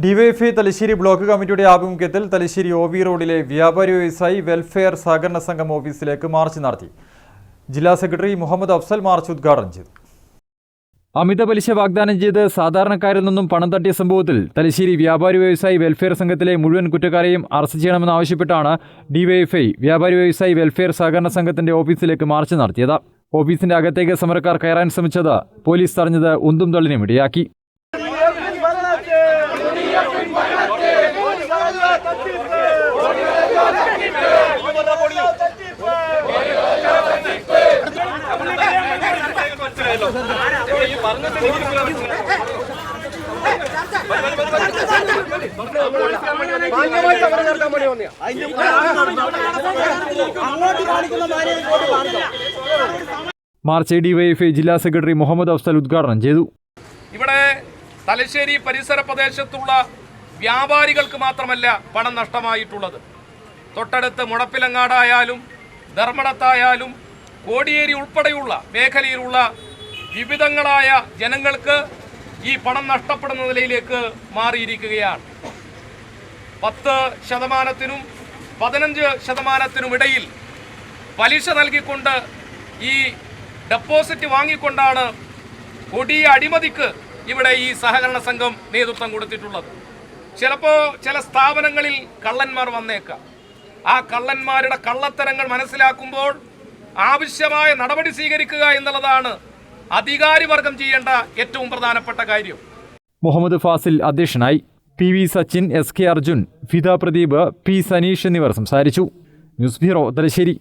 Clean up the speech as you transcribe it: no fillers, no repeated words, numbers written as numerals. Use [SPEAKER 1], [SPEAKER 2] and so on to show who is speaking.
[SPEAKER 1] DYFI Thalassery block കമ്മിറ്റിയുടെ ആഭിമുഖ്യത്തിൽ Thalassery O. റോഡിലെ വ്യാപാരി വ്യവസായി വെൽഫെയർ സഹകരണ സംഘം ഓഫീസിലേക്ക് മാർച്ച് നടത്തി. ജില്ലാ സെക്രട്ടറി മുഹമ്മദ് അഫ്സൽ മാർച്ച് ഉദ്ഘാടനം ചെയ്തു. അമിത പലിശ വാഗ്ദാനം ചെയ്ത് സാധാരണക്കാരിൽ നിന്നും പണം തട്ടിയ സംഭവത്തിൽ തലശ്ശേരി വ്യാപാരി വ്യവസായി വെൽഫെയർ സംഘത്തിലെ മുഴുവൻ കുറ്റക്കാരെയും അറസ്റ്റ് ചെയ്യണമെന്നാവശ്യപ്പെട്ടാണ് ഡിവൈഎഫ്ഐ വ്യാപാരി വ്യവസായി വെൽഫെയർ സഹകരണ സംഘത്തിന്റെ ഓഫീസിലേക്ക് മാർച്ച് നടത്തിയത്. ഓഫീസിന്റെ അകത്തേക്ക് സമരക്കാർ കയറാൻ ശ്രമിച്ചത് പോലീസ് തടഞ്ഞത് ഉന്തും തള്ളിനും ഇടയാക്കി. മാർച്ച് ഡിവൈഎഫ്ഐ ജില്ലാ സെക്രട്ടറി മുഹമ്മദ് അഫ്സൽ ഉദ്ഘാടനം ചെയ്തു.
[SPEAKER 2] ഇവിടെ തലശ്ശേരി പരിസര പ്രദേശത്തുള്ള വ്യാപാരികൾക്ക് മാത്രമല്ല പണം നഷ്ടമായിട്ടുള്ളത്. തൊട്ടടുത്ത് മുടപ്പിലങ്ങാടായാലും ധർമ്മടത്തായാലും കോടിയേരി ഉൾപ്പെടെയുള്ള മേഖലയിലുള്ള വിവിധങ്ങളായ ജനങ്ങൾക്ക് ഈ പണം നഷ്ടപ്പെടുന്ന നിലയിലേക്ക് മാറിയിരിക്കുകയാണ്. 10% 15% ഇടയിൽ പലിശ നൽകിക്കൊണ്ട് ഈ ഡെപ്പോസിറ്റ് വാങ്ങിക്കൊണ്ടാണ് കൊടിയ അഴിമതിക്ക് ഇവിടെ ഈ സഹകരണ സംഘം നേതൃത്വം കൊടുത്തിട്ടുള്ളത്. ചിലപ്പോൾ ചില സ്ഥാപനങ്ങളിൽ കള്ളന്മാർ വന്നേക്കാം. ആ കള്ളന്മാരുടെ കള്ളത്തരങ്ങൾ മനസ്സിലാക്കുമ്പോൾ ആവശ്യമായ നടപടി സ്വീകരിക്കുക എന്നുള്ളതാണ് അധികാരിവർഗം ചെയ്യേണ്ട ഏറ്റവും പ്രധാനപ്പെട്ട കാര്യം.
[SPEAKER 1] മുഹമ്മദ് ഫാസിൽ അധ്യക്ഷനായി. P V Sachin, S K Arjun, Fida Pradeep, P Saneesh എന്നിവർ സംസാരിച്ചു. News bureau Thalassery.